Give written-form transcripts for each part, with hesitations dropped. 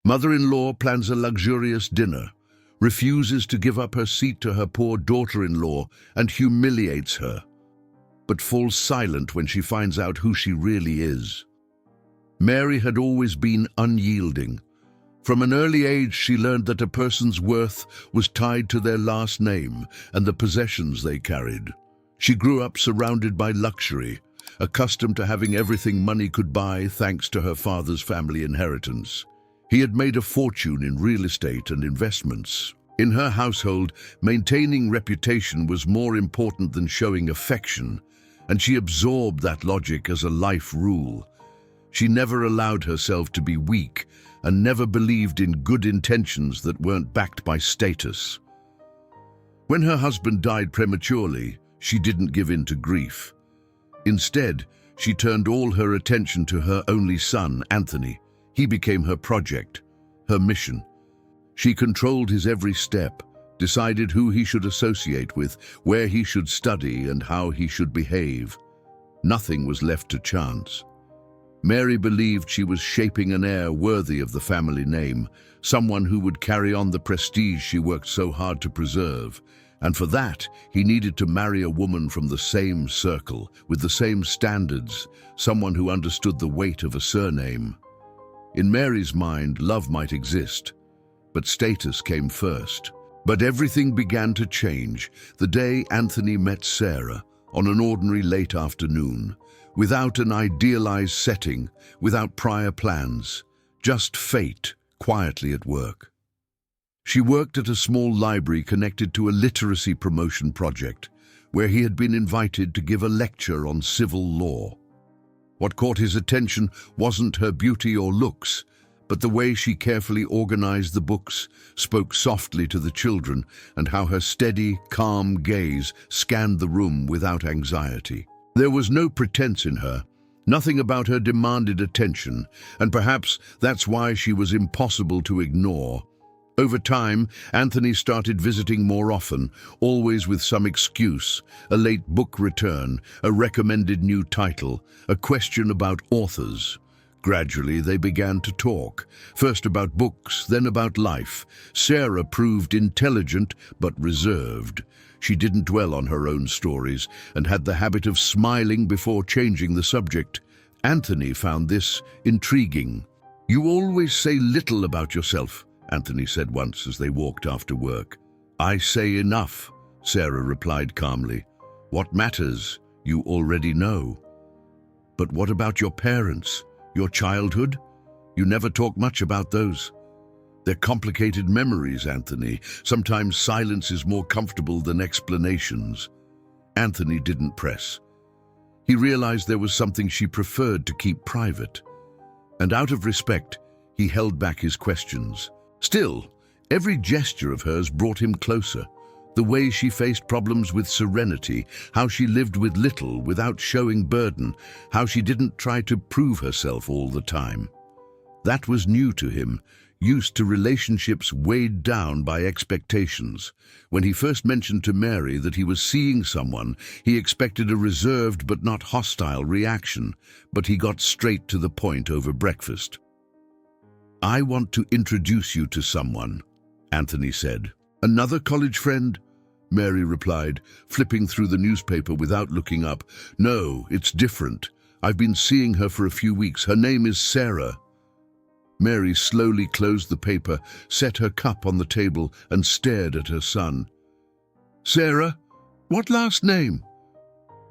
Mother-in-law plans a luxurious dinner, refuses to give up her seat to her poor daughter-in-law and humiliates her, but falls silent when she finds out who she really is. Mary had always been unyielding. From an early age, she learned that a person's worth was tied to their last name and the possessions they carried. She grew up surrounded by luxury, accustomed to having everything money could buy thanks to her father's family inheritance. He had made a fortune in real estate and investments. In her household, maintaining reputation was more important than showing affection, and she absorbed that logic as a life rule. She never allowed herself to be weak and never believed in good intentions that weren't backed by status. When her husband died prematurely, she didn't give in to grief. Instead, she turned all her attention to her only son, Anthony. He became her project, her mission. She controlled his every step, decided who he should associate with, where he should study, and how he should behave. Nothing was left to chance. Mary believed she was shaping an heir worthy of the family name, someone who would carry on the prestige she worked so hard to preserve. And for that, he needed to marry a woman from the same circle, with the same standards, someone who understood the weight of a surname. In Mary's mind, love might exist, but status came first. But everything began to change the day Anthony met Sarah on an ordinary late afternoon, without an idealized setting, without prior plans, just fate quietly at work. She worked at a small library connected to a literacy promotion project, where he had been invited to give a lecture on civil law. What caught his attention wasn't her beauty or looks, but the way she carefully organized the books, spoke softly to the children, and how her steady, calm gaze scanned the room without anxiety. There was no pretense in her. Nothing about her demanded attention, and perhaps that's why she was impossible to ignore. Over time, Anthony started visiting more often, always with some excuse: a late book return, a recommended new title, a question about authors. Gradually, they began to talk, first about books, then about life. Sarah proved intelligent but reserved. She didn't dwell on her own stories and had the habit of smiling before changing the subject. Anthony found this intriguing. "You always say little about yourself," Anthony said once as they walked after work. "I say enough," Sarah replied calmly. "What matters, you already know." "But what about your parents? Your childhood? You never talk much about those." "They're complicated memories, Anthony. Sometimes silence is more comfortable than explanations." Anthony didn't press. He realized there was something she preferred to keep private, and out of respect, he held back his questions. Still, every gesture of hers brought him closer. The way she faced problems with serenity, how she lived with little without showing burden, how she didn't try to prove herself all the time. That was new to him, used to relationships weighed down by expectations. When he first mentioned to Mary that he was seeing someone, he expected a reserved but not hostile reaction, but he got straight to the point over breakfast. "I want to introduce you to someone," Anthony said. "Another college friend?" Mary replied, flipping through the newspaper without looking up. "No, it's different. I've been seeing her for a few weeks. Her name is Sarah." Mary slowly closed the paper, set her cup on the table, and stared at her son. "Sarah? What last name?"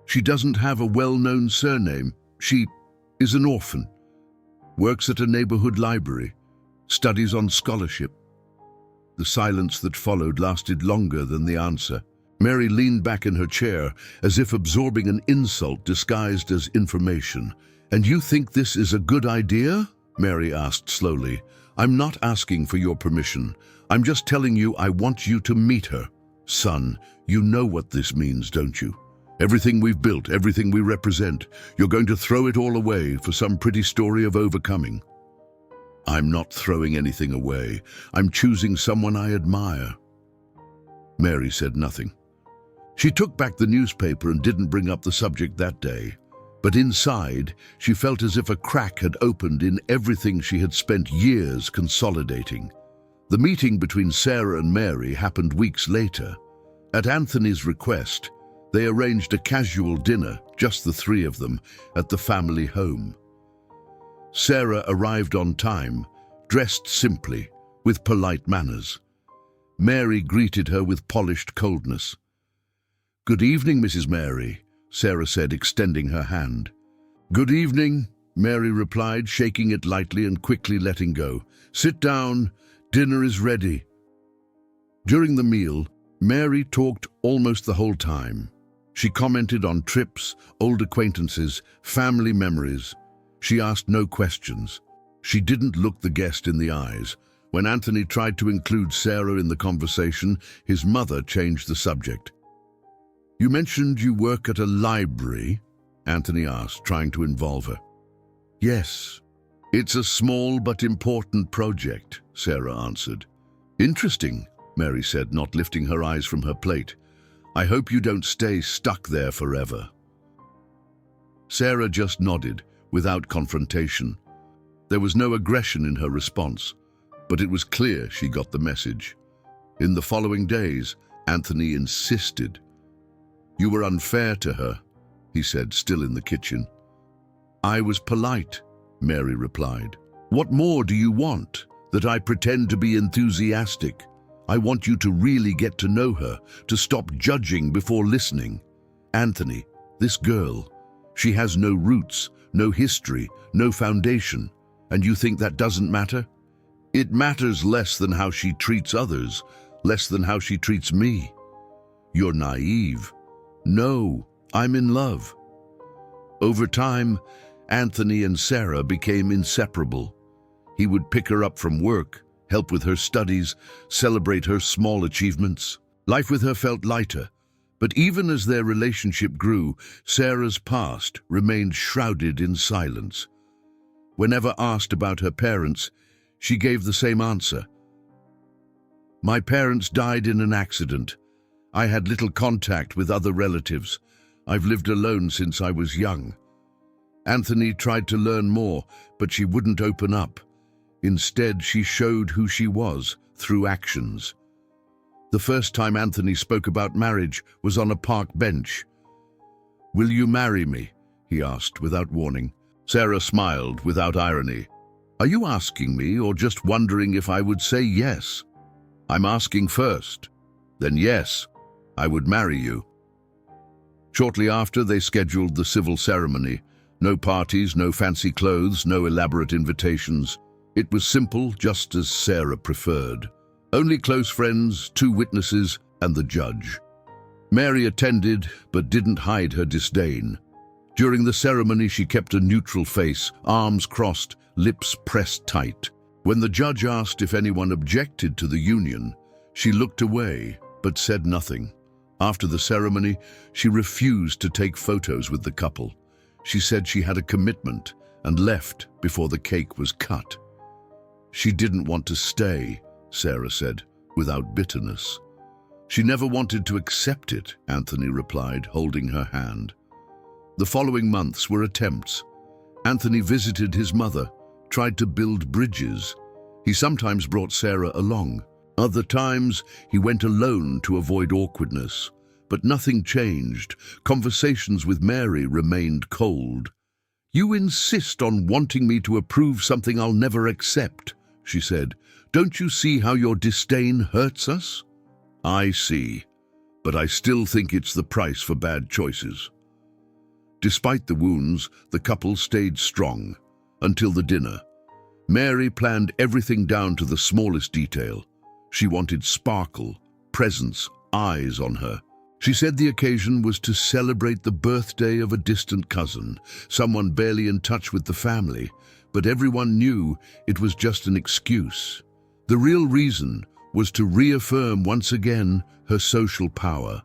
"She doesn't have a well-known surname. She is an orphan. Works at a neighborhood library. Studies on scholarship." The silence that followed lasted longer than the answer. Mary leaned back in her chair, as if absorbing an insult disguised as information. "And you think this is a good idea?" Mary asked slowly. "I'm not asking for your permission. I'm just telling you I want you to meet her. Son, you know what this means, don't you? Everything we've built, everything we represent, you're going to throw it all away for some pretty story of overcoming." "I'm not throwing anything away. I'm choosing someone I admire." Mary said nothing. She took back the newspaper and didn't bring up the subject that day. But inside, she felt as if a crack had opened in everything she had spent years consolidating. The meeting between Sarah and Mary happened weeks later. At Anthony's request, they arranged a casual dinner, just the three of them, at the family home. Sarah arrived on time, dressed simply, with polite manners. Mary greeted her with polished coldness. "Good evening, Mrs. Mary," Sarah said, extending her hand. "Good evening," Mary replied, shaking it lightly and quickly letting go. "Sit down. Dinner is ready." During the meal, Mary talked almost the whole time. She commented on trips, old acquaintances, family memories. She asked no questions. She didn't look the guest in the eyes. When Anthony tried to include Sarah in the conversation, his mother changed the subject. "You mentioned you work at a library?" Anthony asked, trying to involve her. "Yes. It's a small but important project," Sarah answered. "Interesting," Mary said, not lifting her eyes from her plate. "I hope you don't stay stuck there forever." Sarah just nodded, without confrontation. There was no aggression in her response, but it was clear she got the message. In the following days, Anthony insisted. "You were unfair to her," he said, still in the kitchen. "I was polite," Mary replied. "What more do you want? That I pretend to be enthusiastic? I want you to really get to know her, to stop judging before listening. Anthony, this girl, she has no roots, no history, no foundation, and you think that doesn't matter? It matters less than how she treats others, less than how she treats me. You're naive. No, I'm in love." Over time, Anthony and Sarah became inseparable. He would pick her up from work, help with her studies, celebrate her small achievements. Life with her felt lighter, but even as their relationship grew, Sarah's past remained shrouded in silence. Whenever asked about her parents, she gave the same answer. "My parents died in an accident. I had little contact with other relatives. I've lived alone since I was young." Anthony tried to learn more, but she wouldn't open up. Instead, she showed who she was through actions. The first time Anthony spoke about marriage was on a park bench. "Will you marry me?" he asked without warning. Sarah smiled without irony. "Are you asking me or just wondering if I would say yes?" "I'm asking first. Then yes, I would marry you." Shortly after, they scheduled the civil ceremony. No parties, no fancy clothes, no elaborate invitations. It was simple, just as Sarah preferred. Only close friends, 2 witnesses, and the judge. Mary attended, but didn't hide her disdain. During the ceremony, she kept a neutral face, arms crossed, lips pressed tight. When the judge asked if anyone objected to the union, she looked away, but said nothing. After the ceremony, she refused to take photos with the couple. She said she had a commitment and left before the cake was cut. She didn't want to stay, Sarah said, without bitterness. She never wanted to accept it, Anthony replied, holding her hand. The following months were attempts. Anthony visited his mother, tried to build bridges. He sometimes brought Sarah along. Other times, he went alone to avoid awkwardness. But nothing changed. Conversations with Mary remained cold. "You insist on wanting me to approve something I'll never accept," she said. "Don't you see how your disdain hurts us?" "I see, but I still think it's the price for bad choices." Despite the wounds, the couple stayed strong until the dinner. Mary planned everything down to the smallest detail. She wanted sparkle, presence, eyes on her. She said the occasion was to celebrate the birthday of a distant cousin, someone barely in touch with the family, but everyone knew it was just an excuse. The real reason was to reaffirm once again her social power.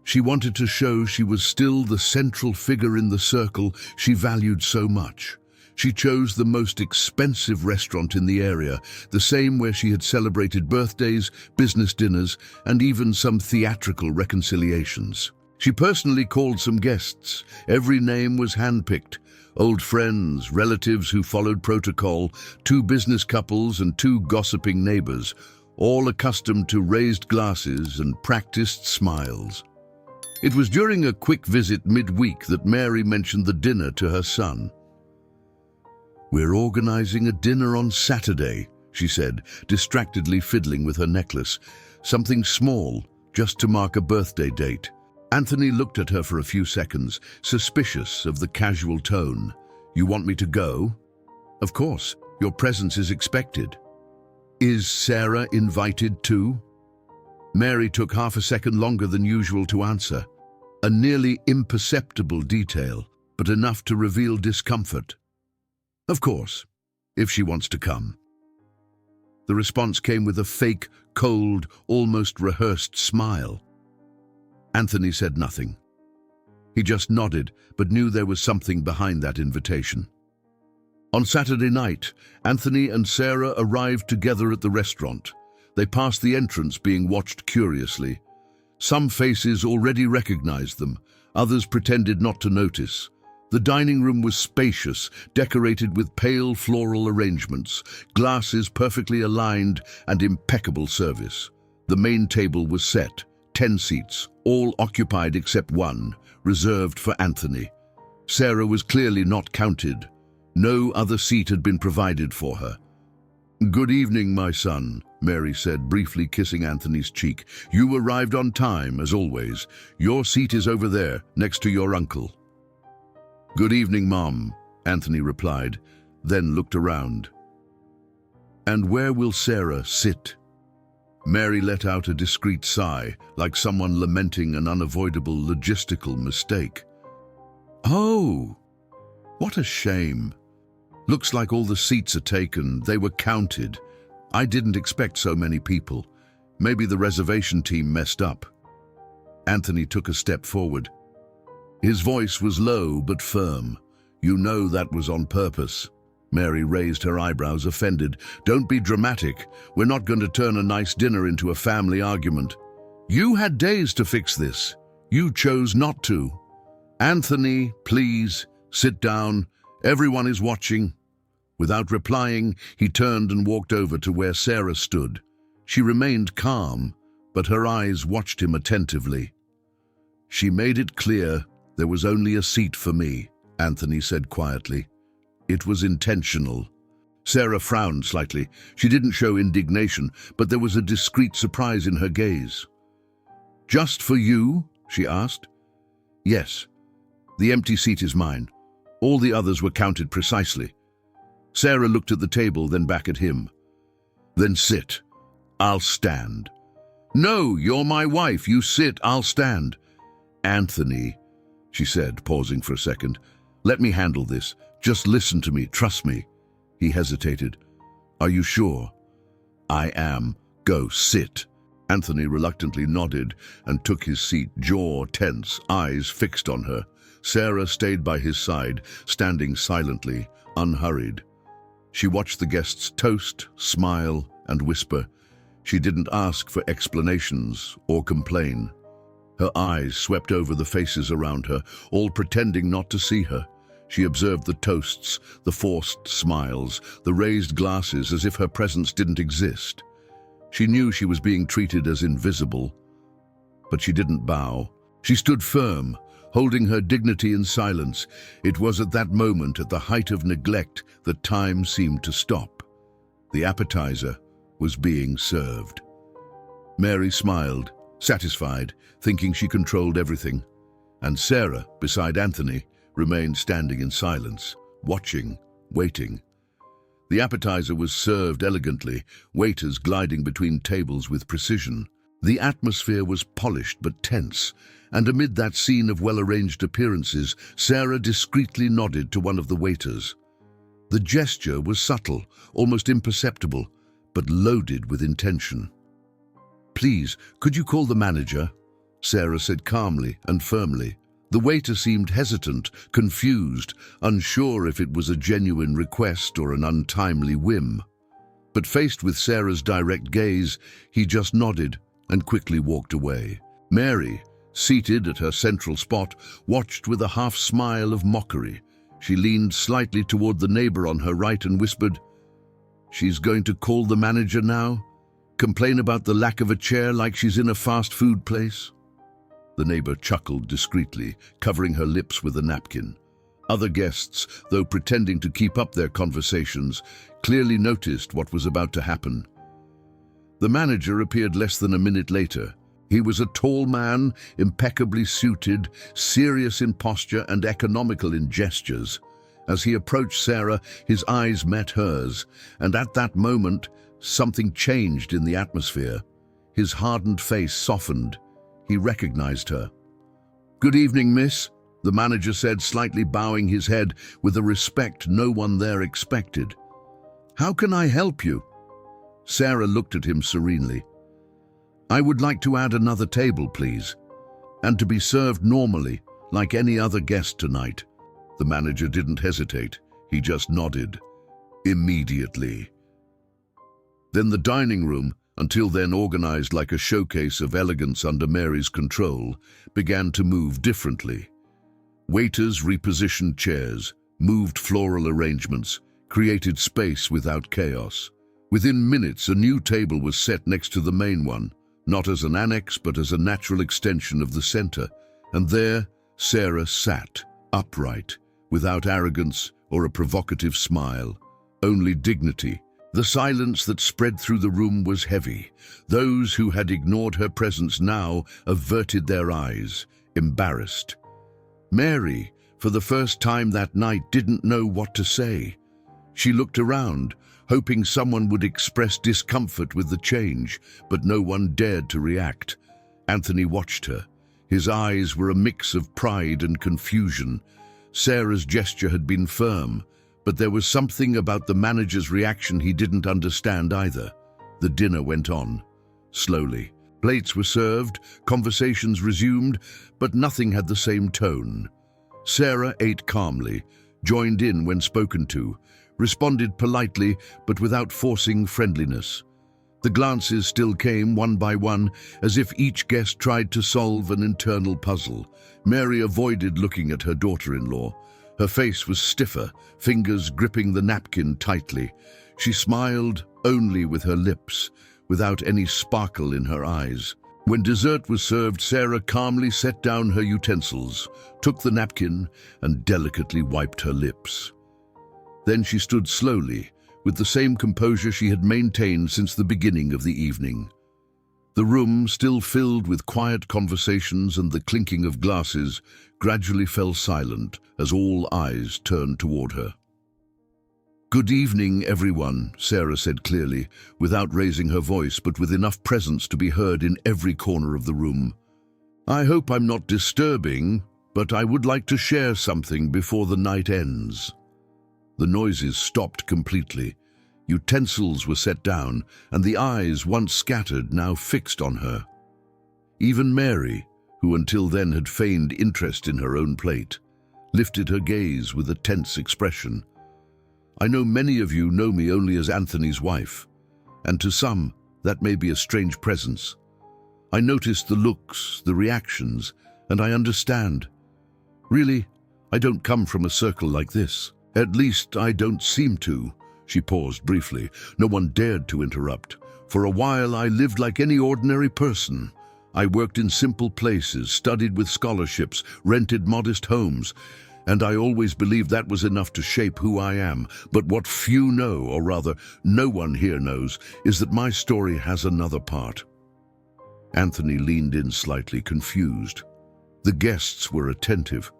She wanted to show she was still the central figure in the circle she valued so much. She chose the most expensive restaurant in the area, the same where she had celebrated birthdays, business dinners, and even some theatrical reconciliations. She personally called some guests. Every name was handpicked. Old friends, relatives who followed protocol, 2 business couples and 2 gossiping neighbors, all accustomed to raised glasses and practiced smiles. It was during a quick visit midweek that Mary mentioned the dinner to her son. "We're organizing a dinner on Saturday," she said, distractedly fiddling with her necklace. "Something small, just to mark a birthday date." Anthony looked at her for a few seconds, suspicious of the casual tone. "You want me to go?" "Of course. Your presence is expected." "Is Sarah invited too?" Mary took half a second longer than usual to answer. A nearly imperceptible detail, but enough to reveal discomfort. "Of course, if she wants to come." The response came with a fake, cold, almost rehearsed smile. Anthony said nothing. He just nodded, but knew there was something behind that invitation. On Saturday night, Anthony and Sarah arrived together at the restaurant. They passed the entrance, being watched curiously. Some faces already recognized them, others pretended not to notice. The dining room was spacious, decorated with pale floral arrangements, glasses perfectly aligned, and impeccable service. The main table was set, 10 seats, all occupied except one, reserved for Anthony. Sarah was clearly not counted. No other seat had been provided for her. "Good evening, my son," Mary said, briefly kissing Anthony's cheek. "You arrived on time, as always. Your seat is over there, next to your uncle." "Good evening, Mom," Anthony replied, then looked around. "And where will Sarah sit?" Mary let out a discreet sigh, like someone lamenting an unavoidable logistical mistake. "Oh, what a shame. Looks like all the seats are taken. They were counted. I didn't expect so many people. Maybe the reservation team messed up." Anthony took a step forward. His voice was low but firm. "You know that was on purpose." Mary raised her eyebrows, offended. "Don't be dramatic. We're not going to turn a nice dinner into a family argument. You had days to fix this. You chose not to. Anthony, please, sit down. Everyone is watching." Without replying, he turned and walked over to where Sarah stood. She remained calm, but her eyes watched him attentively. "She made it clear there was only a seat for me," Anthony said quietly. "It was intentional." Sarah frowned slightly. She didn't show indignation, but there was a discreet surprise in her gaze. "Just for you?" she asked. "Yes. The empty seat is mine. All the others were counted precisely." Sarah looked at the table, then back at him. "Then sit. I'll stand." "No, you're my wife. You sit, I'll stand." "Anthony," she said, pausing for a second, "let me handle this. Just listen to me, trust me." He hesitated. "Are you sure?" "I am. Go, sit." Anthony reluctantly nodded and took his seat, jaw tense, eyes fixed on her. Sarah stayed by his side, standing silently, unhurried. She watched the guests toast, smile, and whisper. She didn't ask for explanations or complain. Her eyes swept over the faces around her, all pretending not to see her. She observed the toasts, the forced smiles, the raised glasses as if her presence didn't exist. She knew she was being treated as invisible, but she didn't bow. She stood firm, holding her dignity in silence. It was at that moment, at the height of neglect, that time seemed to stop. The appetizer was being served. Mary smiled, satisfied, thinking she controlled everything. And Sarah, beside Anthony, remained standing in silence, watching, waiting. The appetizer was served elegantly, waiters gliding between tables with precision. The atmosphere was polished but tense, and amid that scene of well-arranged appearances, Sarah discreetly nodded to one of the waiters. The gesture was subtle, almost imperceptible, but loaded with intention. "Please, could you call the manager?" Sarah said calmly and firmly. The waiter seemed hesitant, confused, unsure if it was a genuine request or an untimely whim. But faced with Sarah's direct gaze, he just nodded and quickly walked away. Mary, Seated at her central spot, watched with a half-smile of mockery. She leaned slightly toward the neighbor on her right and whispered, "She's going to call the manager now? Complain about the lack of a chair like she's in a fast food place?" The neighbor chuckled discreetly, covering her lips with a napkin. Other guests, though pretending to keep up their conversations, clearly noticed what was about to happen. The manager appeared less than a minute later. He was a tall man, impeccably suited, serious in posture and economical in gestures. As he approached Sarah, his eyes met hers, and at that moment, something changed in the atmosphere. His hardened face softened. He recognized her. "Good evening, miss," the manager said, slightly bowing his head with a respect no one there expected. "How can I help you?" Sarah looked at him serenely. "I would like to add another table, please, and to be served normally, like any other guest tonight." The manager didn't hesitate. He just nodded. "Immediately." Then the dining room, until then organized like a showcase of elegance under Mary's control, began to move differently. Waiters repositioned chairs, moved floral arrangements, created space without chaos. Within minutes, a new table was set next to the main one, not as an annex but as a natural extension of the center, and there Sarah sat, upright, without arrogance or a provocative smile, only dignity. The silence that spread through the room was heavy. Those who had ignored her presence now averted their eyes, embarrassed. Mary, for the first time that night, didn't know what to say. She looked around, hoping someone would express discomfort with the change, but no one dared to react. Anthony watched her. His eyes were a mix of pride and confusion. Sarah's gesture had been firm, but there was something about the manager's reaction he didn't understand either. The dinner went on, slowly. Plates were served, conversations resumed, but nothing had the same tone. Sarah ate calmly, joined in when spoken to, responded politely but without forcing friendliness. The glances still came one by one, as if each guest tried to solve an internal puzzle. Mary avoided looking at her daughter-in-law. Her face was stiffer, fingers gripping the napkin tightly. She smiled only with her lips, without any sparkle in her eyes. When dessert was served, Sarah calmly set down her utensils, took the napkin, and delicately wiped her lips. Then she stood slowly, with the same composure she had maintained since the beginning of the evening. The room, still filled with quiet conversations and the clinking of glasses, gradually fell silent as all eyes turned toward her. "Good evening, everyone," Sarah said clearly, without raising her voice but with enough presence to be heard in every corner of the room. "I hope I'm not disturbing, but I would like to share something before the night ends." The noises stopped completely. Utensils were set down, and the eyes, once scattered, now fixed on her. Even Mary, who until then had feigned interest in her own plate, lifted her gaze with a tense expression. I know many of you know me only as Anthony's wife, and to some, that may be a strange presence. I noticed the looks, the reactions, and I understand. Really, I don't come from a circle like this. At least, I don't seem to. She paused briefly. No one dared to interrupt. For a while, I lived like any ordinary person. I worked in simple places, studied with scholarships, rented modest homes, and I always believed that was enough to shape who I am. But what few know, or rather, no one here knows, is that my story has another part. Anthony leaned in slightly, confused. The guests were attentive.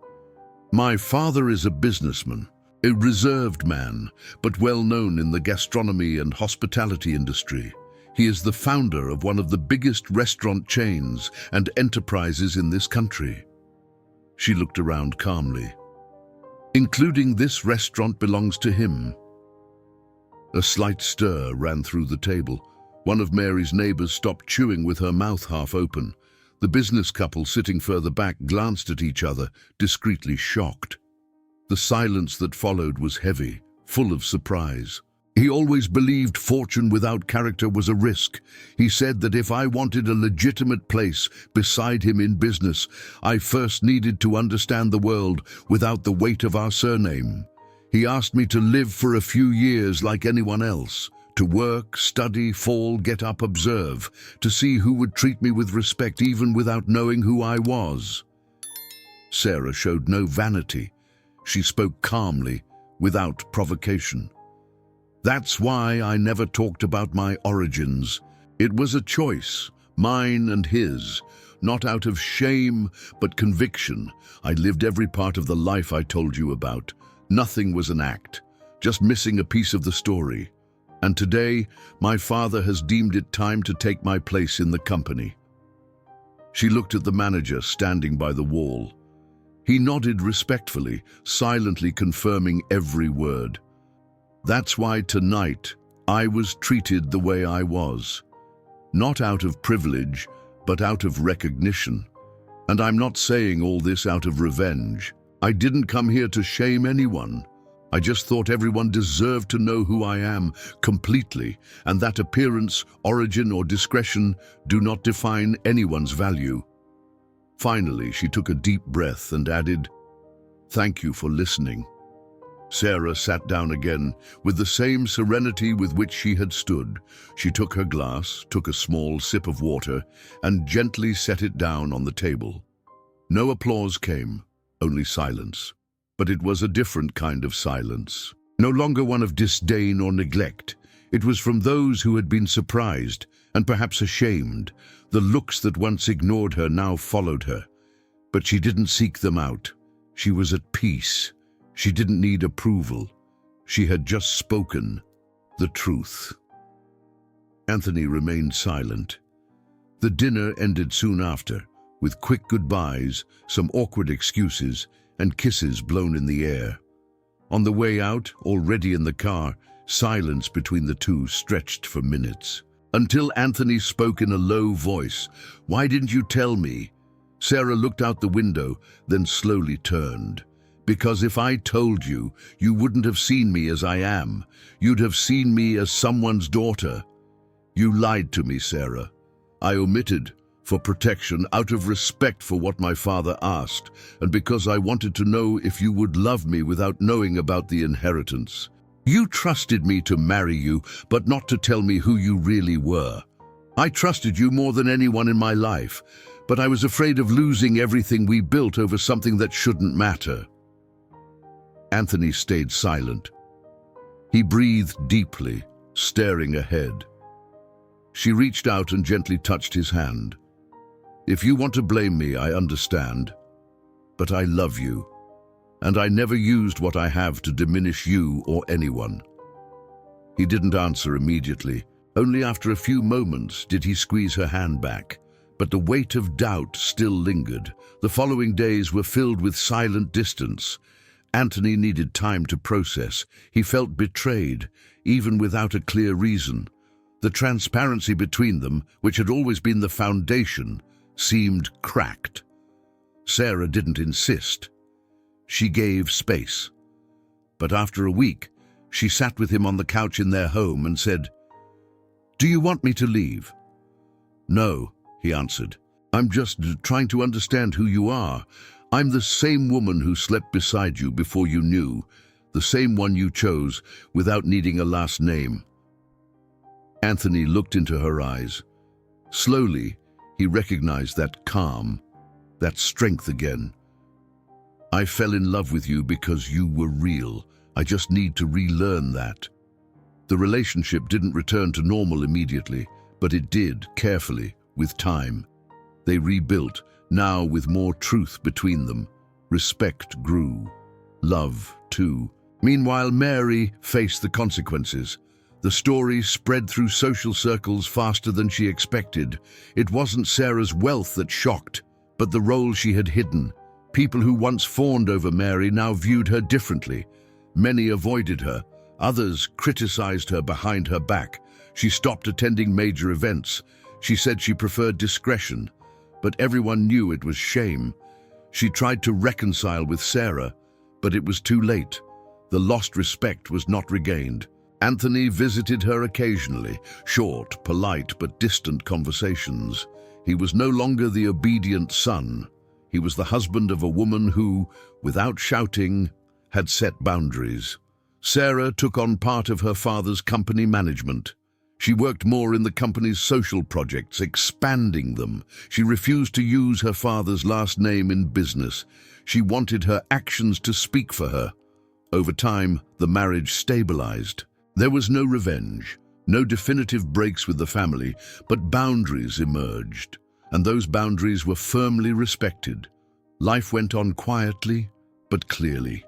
My father is a businessman. A reserved man, but well known in the gastronomy and hospitality industry. He is the founder of one of the biggest restaurant chains and enterprises in this country. She looked around calmly. Including this restaurant belongs to him. A slight stir ran through the table. One of Mary's neighbors stopped chewing with her mouth half open. The business couple sitting further back glanced at each other, discreetly shocked. The silence that followed was heavy, full of surprise. He always believed fortune without character was a risk. He said that if I wanted a legitimate place beside him in business, I first needed to understand the world without the weight of our surname. He asked me to live for a few years like anyone else, to work, study, fall, get up, observe, to see who would treat me with respect even without knowing who I was. Sarah showed no vanity. She spoke calmly, without provocation. That's why I never talked about my origins. It was a choice, mine and his, not out of shame, but conviction. I lived every part of the life I told you about. Nothing was an act, just missing a piece of the story. And today, my father has deemed it time to take my place in the company. She looked at the manager standing by the wall. He nodded respectfully, silently confirming every word. That's why tonight I was treated the way I was. Not out of privilege, but out of recognition. And I'm not saying all this out of revenge. I didn't come here to shame anyone. I just thought everyone deserved to know who I am completely, and that appearance, origin, or discretion do not define anyone's value. Finally, she took a deep breath and added, "Thank you for listening." Sarah sat down again, with the same serenity with which she had stood. She took her glass, took a small sip of water, and gently set it down on the table. No applause came, only silence. But it was a different kind of silence. No longer one of disdain or neglect. It was from those who had been surprised, and perhaps ashamed. The looks that once ignored her now followed her. But she didn't seek them out. She was at peace. She didn't need approval. She had just spoken the truth. Anthony remained silent. The dinner ended soon after, with quick goodbyes, some awkward excuses, and kisses blown in the air. On the way out, already in the car, silence between the two stretched for minutes. Until Anthony spoke in a low voice, "Why didn't you tell me?" Sarah looked out the window, then slowly turned. "Because if I told you, you wouldn't have seen me as I am. You'd have seen me as someone's daughter. You lied to me, Sarah. I omitted, for protection, out of respect for what my father asked, and because I wanted to know if you would love me without knowing about the inheritance. You trusted me to marry you, but not to tell me who you really were. I trusted you more than anyone in my life, but I was afraid of losing everything we built over something that shouldn't matter." Anthony stayed silent. He breathed deeply, staring ahead. She reached out and gently touched his hand. "If you want to blame me, I understand. But I love you, and I never used what I have to diminish you or anyone." He didn't answer immediately. Only after a few moments did he squeeze her hand back. But the weight of doubt still lingered. The following days were filled with silent distance. Anthony needed time to process. He felt betrayed, even without a clear reason. The transparency between them, which had always been the foundation, seemed cracked. Sarah didn't insist. She gave space. But after a week, she sat with him on the couch in their home and said, "Do you want me to leave?" "No," he answered. "I'm just trying to understand who you are. I'm the same woman who slept beside you before you knew, the same one you chose without needing a last name." Anthony looked into her eyes. Slowly, he recognized that calm, that strength again. "I fell in love with you because you were real. I just need to relearn that." The relationship didn't return to normal immediately, but it did, carefully, with time. They rebuilt, now with more truth between them. Respect grew. Love, too. Meanwhile, Mary faced the consequences. The story spread through social circles faster than she expected. It wasn't Sarah's wealth that shocked, but the role she had hidden. People who once fawned over Mary now viewed her differently. Many avoided her. Others criticized her behind her back. She stopped attending major events. She said she preferred discretion, but everyone knew it was shame. She tried to reconcile with Sarah, but it was too late. The lost respect was not regained. Anthony visited her occasionally, short, polite, but distant conversations. He was no longer the obedient son. He was the husband of a woman who, without shouting, had set boundaries. Sarah took on part of her father's company management. She worked more in the company's social projects, expanding them. She refused to use her father's last name in business. She wanted her actions to speak for her. Over time, the marriage stabilized. There was no revenge, no definitive breaks with the family, but boundaries emerged, and those boundaries were firmly respected. Life went on quietly, but clearly.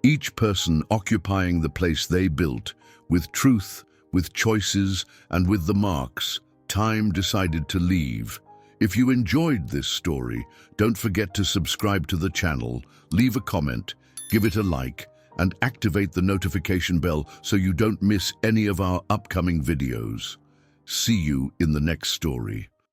Each person occupying the place they built, with truth, with choices, and with the marks, time decided to leave. If you enjoyed this story, don't forget to subscribe to the channel, leave a comment, give it a like, and activate the notification bell so you don't miss any of our upcoming videos. See you in the next story.